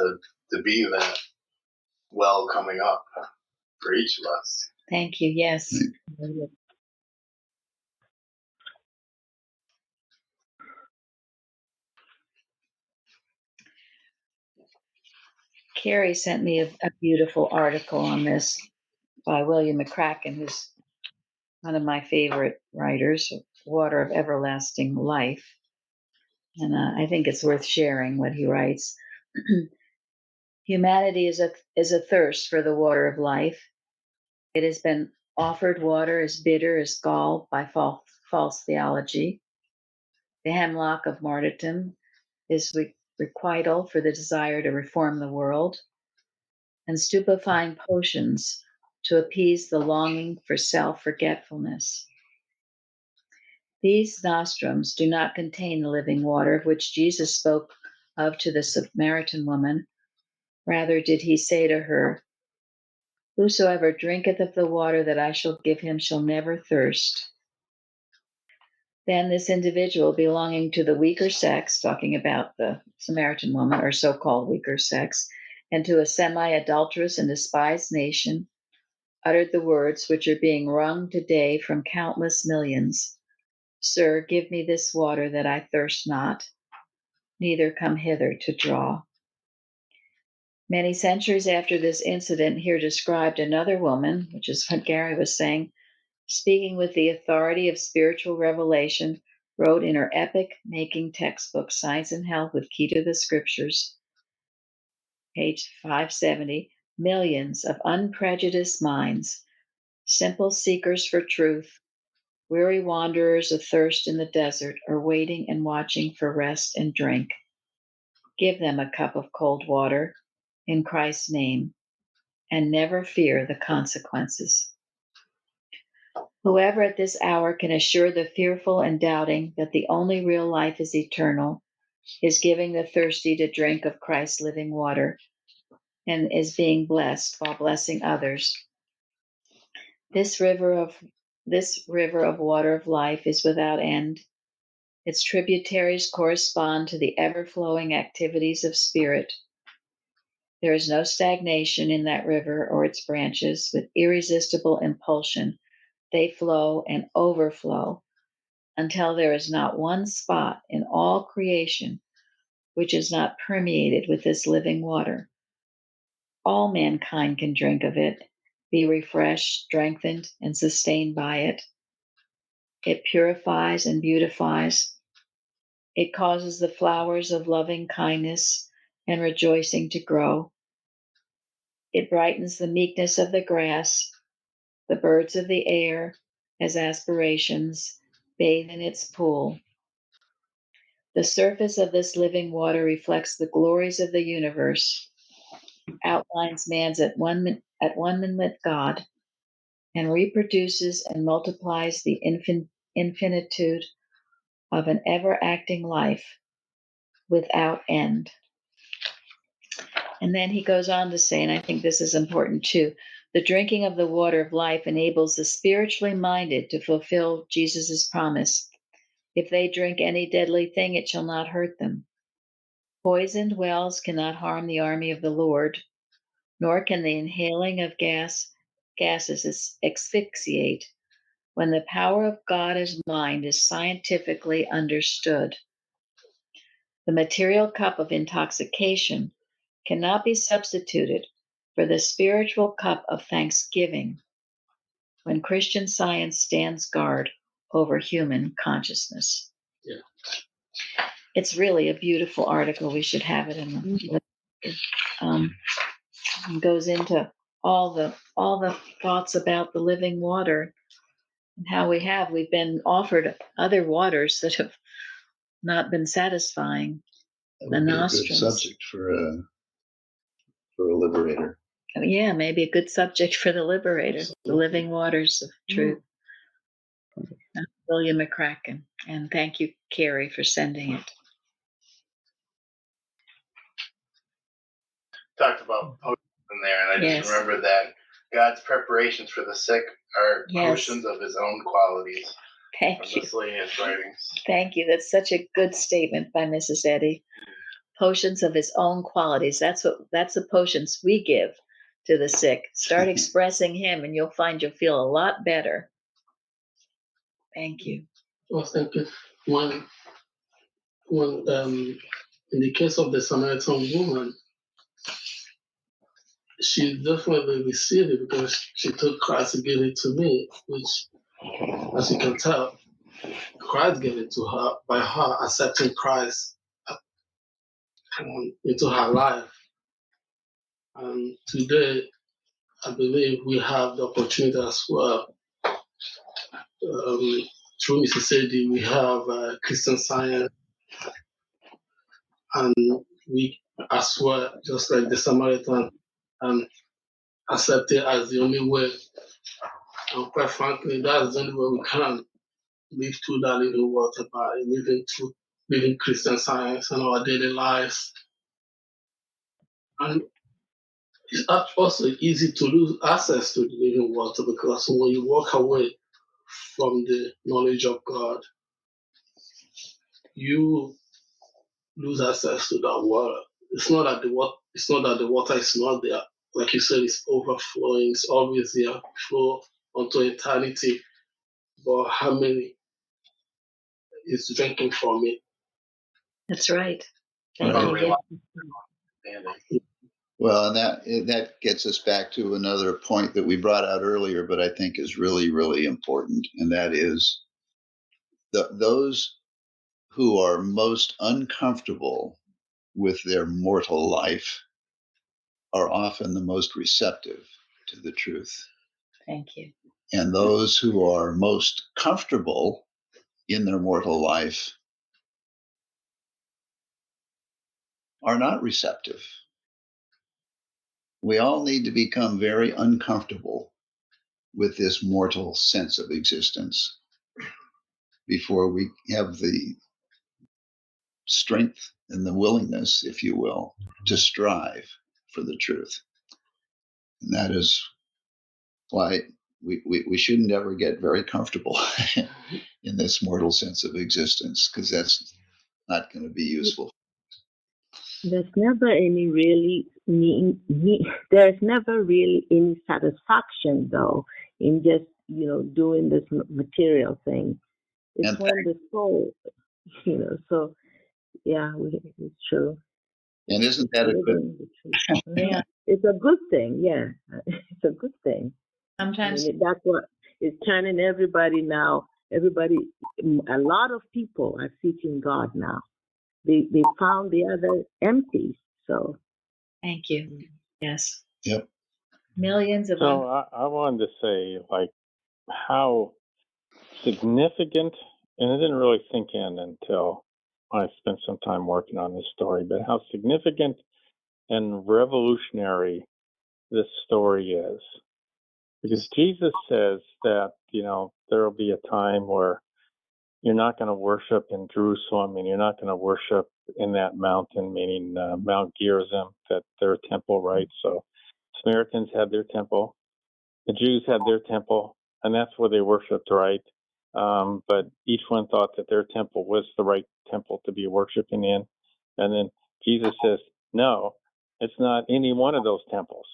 to be that well coming up for each of us. Thank you. Yes. Carrie sent me a beautiful article on this by William McCracken, who's one of my favorite writers, Water of Everlasting Life. And I think it's worth sharing what he writes. Humanity is a thirst for the water of life. It has been offered water as bitter as gall by false theology. The hemlock of martyrdom is requital for the desire to reform the world, and stupefying potions to appease the longing for self-forgetfulness. These nostrums do not contain the living water of which Jesus spoke of to the Samaritan woman. Rather did he say to her, "Whosoever drinketh of the water that I shall give him shall never thirst." Then this individual belonging to the weaker sex, talking about the Samaritan woman, or so-called weaker sex, and to a semi-adulterous and despised nation, uttered the words which are being wrung today from countless millions. "Sir, give me this water that I thirst not, neither come hither to draw." Many centuries after this incident, here described another woman, which is what Gary was saying, speaking with the authority of spiritual revelation, wrote in her epic-making textbook, Science and Health with Key to the Scriptures, page 570, millions of unprejudiced minds, simple seekers for truth, weary wanderers athirst in the desert, are waiting and watching for rest and drink. Give them a cup of cold water in Christ's name, and never fear the consequences. Whoever at this hour can assure the fearful and doubting that the only real life is eternal, is giving the thirsty to drink of Christ's living water, and is being blessed while blessing others. This river of water of life is without end. Its tributaries correspond to the ever-flowing activities of spirit. There is no stagnation in that river or its branches. With irresistible impulsion, they flow and overflow until there is not one spot in all creation which is not permeated with this living water. All mankind can drink of it, be refreshed, strengthened, and sustained by it. It purifies and beautifies. It causes the flowers of loving kindness and rejoicing to grow. It brightens the meekness of the grass. The birds of the air, as aspirations, bathe in its pool. The surface of this living water reflects the glories of the universe, outlines man's at one with God, and reproduces and multiplies the infinitude of an ever-acting life without end. And then he goes on to say, and I think this is important too, The drinking of the water of life enables the spiritually minded to fulfill Jesus' promise. If they drink any deadly thing, it shall not hurt them. Poisoned wells cannot harm the army of the Lord, nor can the inhaling of gases asphyxiate when the power of God's mind is scientifically understood. The material cup of intoxication cannot be substituted for the spiritual cup of thanksgiving when Christian science stands guard over human consciousness. Yeah. It's really a beautiful article. We should have it in the. It goes into all the thoughts about the living water and how we've been offered other waters that have not been satisfying That the would be a good nostrils. subject for a liberator. Oh, yeah, maybe a good subject for the liberator, the living waters of truth. William McCracken. And thank you, Carrie, for sending it. Talked about potions in there, and I just Yes. remembered that God's preparations for the sick are Yes. potions of his own qualities Thank from you. miscellaneous writings. Thank you. That's such a good statement by Mrs. Eddy. Potions of his own qualities. That's the potions we give to the sick. Start expressing him and you'll find you'll feel a lot better. Thank you. I was thinking when in the case of the Samaritan woman, she definitely received it because she took Christ to give it to me, which, as you can tell, Christ gave it to her by her accepting Christ into her life. And today, I believe we have the opportunity as well. Through Mrs. Sadie, we have Christian Science, and we as well, just like the Samaritan, and accept it as the only way. And quite frankly, that's the only way we can live through that living water by living Christian Science in our daily lives. And it's also easy to lose access to the living water because when you walk away from the knowledge of God, you lose access to that water. It's not that the water is not there. Like you said, it's overflowing. It's always there, flow unto eternity. But how many is drinking from it? That's right. Thank Right. you. Well, and that gets us back to another point that we brought out earlier, but I think is really, really important, and that is those who are most uncomfortable with their mortal life are often the most receptive to the truth. Thank you. And those who are most comfortable in their mortal life are not receptive. We all need to become very uncomfortable with this mortal sense of existence before we have the strength and the willingness, if you will, to strive for the truth. And that is why we shouldn't ever get very comfortable in this mortal sense of existence, because that's not going to be useful. There's never any really there's never really any satisfaction though in just doing this material thing. It's And when the soul, So yeah, it's true. And isn't that a good? Yeah. It's a good thing. Yeah, it's a good thing. Sometimes That's what is turning everybody now. A lot of people are seeking God now. They found the other empty. So thank you. Yes. Yep. Millions of So I wanted to say, like, how significant, and it didn't really sink in until I spent some time working on this story, but how significant and revolutionary this story is. Because Jesus says that, there will be a time where you're not going to worship in Jerusalem and you're not going to worship in that mountain, meaning Mount Gerizim, that their temple, right? So Samaritans had their temple. The Jews had their temple, and that's where they worshipped, right? But each one thought that their temple was the right temple to be worshiping in. And then Jesus says, no, it's not any one of those temples,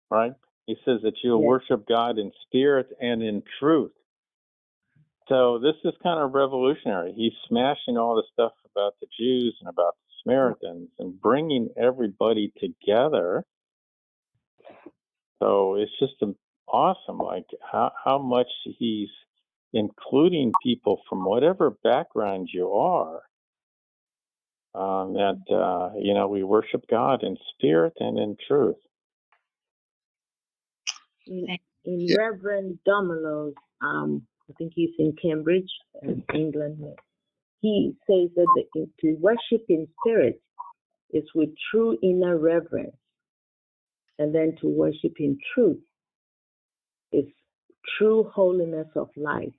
right? He says that you'll worship God in spirit and in truth. So this is kind of revolutionary. He's smashing all the stuff about the Jews and about the Samaritans and bringing everybody together. So it's just awesome, like how much he's including people from whatever background you are. We worship God in spirit and in truth. In Reverend Domino's, I think he's in Cambridge, England. He says that to worship in spirit is with true inner reverence, and then to worship in truth is true holiness of life.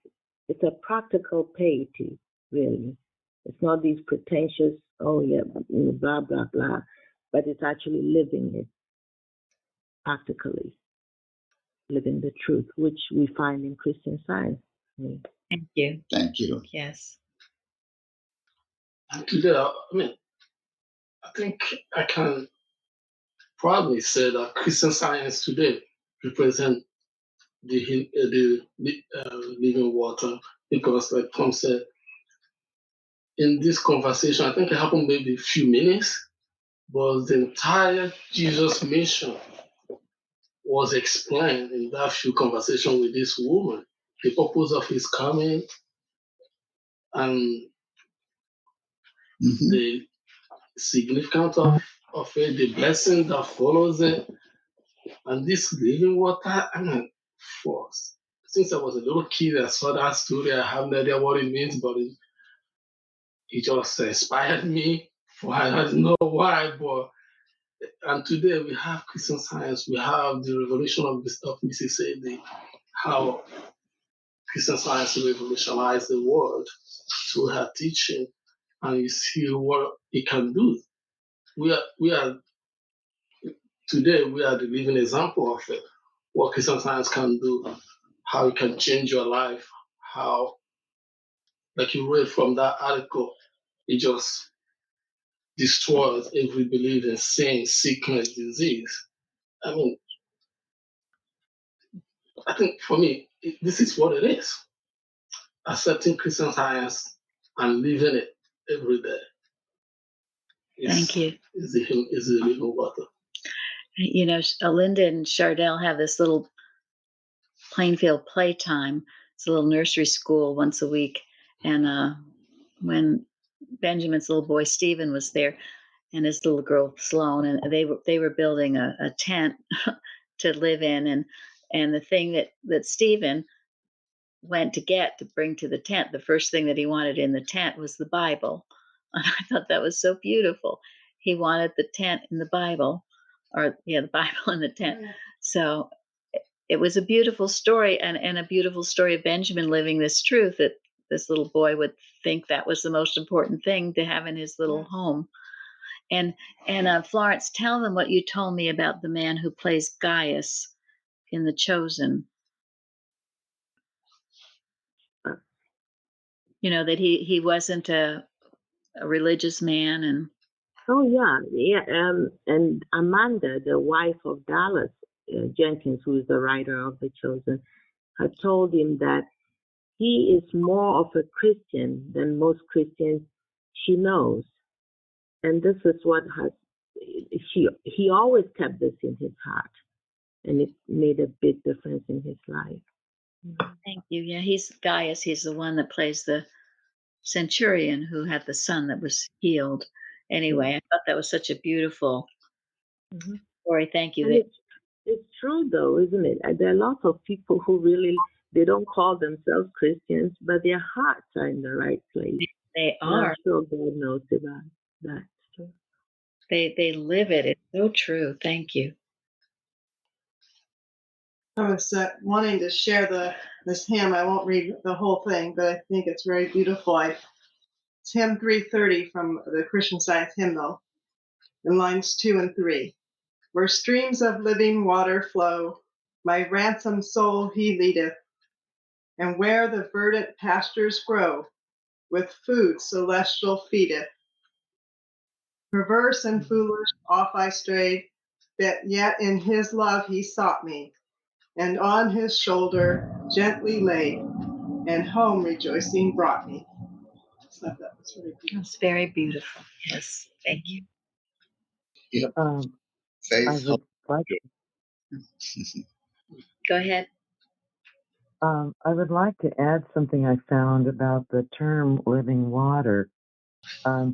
It's a practical piety, really. It's not these pretentious, blah, blah, blah, but it's actually living it practically, living the truth, which we find in Christian Science. Thank you. Thank you. Yes. And today, I think I can probably say that Christian Science today represent the living water, because, like Tom said, in this conversation, I think it happened maybe a few minutes, but the entire Jesus mission was explained in that few conversation with this woman, the purpose of his coming, and the significance of it, the blessing that follows it, and this living water. Since I was a little kid, I saw that story. I have no idea what it means, but it just inspired me. I don't know why, and today we have Christian Science. We have the revolution of Mrs. Sadie, how Christian Science revolutionized the world through her teaching, and you see what it can do. We are today we are the living example of it. What Christian Science can do, how it can change your life, how, like you read from that article, it just destroys every belief in sin, sickness, disease. I think for me, this is what it is. Accepting Christian Science and living it every day. Thank you. Is the living water. Linda and Chardell have this little Plainfield Playtime. It's a little nursery school once a week. And when Benjamin's little boy Stephen was there, and his little girl Sloan, and they were building a tent to live in, and the thing that Stephen went to bring to the tent, the first thing that he wanted in the tent was the Bible. And I thought that was so beautiful. He wanted the tent in the Bible, the Bible in the tent. So it was a beautiful story, and a beautiful story of Benjamin living this truth, that this little boy would think that was the most important thing to have in his little home. And Florence, tell them what you told me about the man who plays Gaius in The Chosen. That he wasn't a religious man, and and Amanda, the wife of Dallas Jenkins, who is the writer of The Chosen, had told him that he is more of a Christian than most Christians she knows, and this is what he always kept this in his heart, and it made a big difference in his life. Thank you. Yeah, he's Gaius. He's the one that plays the centurion who had the son that was healed. Anyway, I thought that was such a beautiful story. Thank you. It's true, though, isn't it? There are lots of people who really, they don't call themselves Christians, but their hearts are in the right place. They are. I'm sure God knows about that. They live it. It's so true. Thank you. I was wanting to share this hymn. I won't read the whole thing, but I think it's very beautiful. It's hymn 330 from the Christian Science hymnal, in lines 2 and 3. Where streams of living water flow, My ransomed soul he leadeth, and where the verdant pastures grow, with food celestial feedeth. Perverse and foolish off I strayed, but yet in his love he sought me, and on his shoulder gently laid, and home rejoicing brought me. So that was really beautiful. It's very beautiful. Yes, thank you. Yep. I Faith. would like Go ahead. I would like to add something I found about the term living water.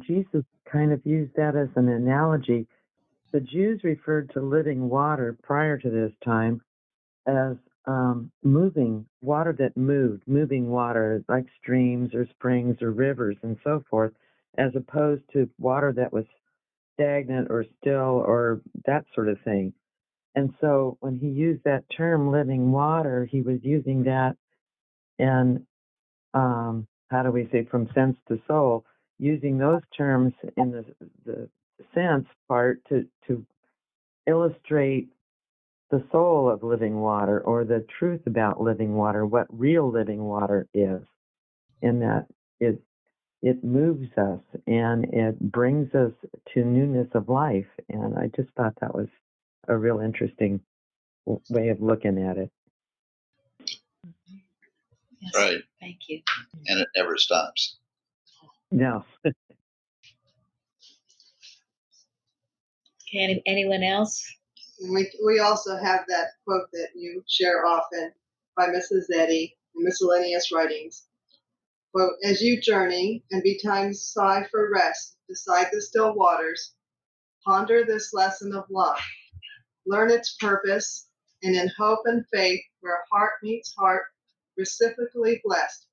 Jesus kind of used that as an analogy. The Jews referred to living water prior to this time as moving water that moved, moving water like streams or springs or rivers and so forth, as opposed to water that was stagnant or still or that sort of thing. And so when he used that term living water, he was using that and how do we say from sense to soul, using those terms in the sense part to illustrate the soul of living water or the truth about living water, what real living water is, in that it moves us and it brings us to newness of life. And I just thought that was a real interesting way of looking at it. Yes, Right. thank you. And it never stops. No. Okay, anyone else? And we also have that quote that you share often by Mrs. Eddy in Miscellaneous Writings. Quote, as you journey and betimes sigh for rest beside the still waters, ponder this lesson of love. Learn its purpose, and in hope and faith, where heart meets heart, reciprocally blessed,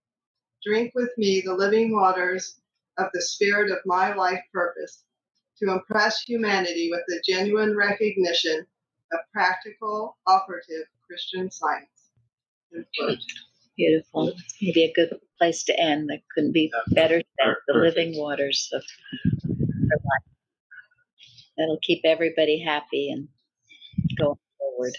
drink with me the living waters of the spirit of my life purpose, to impress humanity with the genuine recognition of practical, operative Christian science. Beautiful. Maybe a good place to end. That couldn't be better said. The living waters of our life. That'll keep everybody happy and going forward.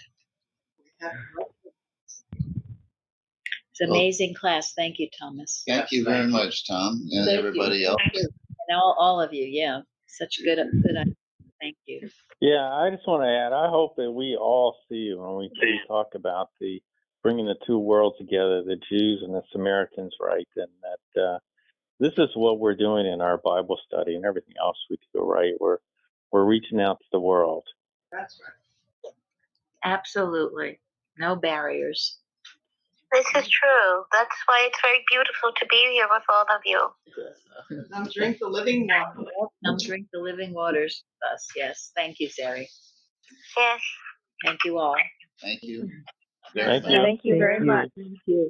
It's an amazing class. Thank you, Thomas. Thank you very much, Tom, and Thank everybody you. else. And all of you. Yeah, such good ideas. Thank you. Yeah, I just want to add, I hope that we all see when we talk about the bringing the two worlds together, the Jews and the Samaritans, right? And that this is what we're doing in our Bible study and everything else we do, right? We're reaching out to the world. That's right. Absolutely. No barriers. This is true. That's why it's very beautiful to be here with all of you. Now drink the living water. Come drink the living waters with us. Yes. Thank you, Zeri. Yes. Thank you all. Thank you. Thank you. Thank you very much. Thank you.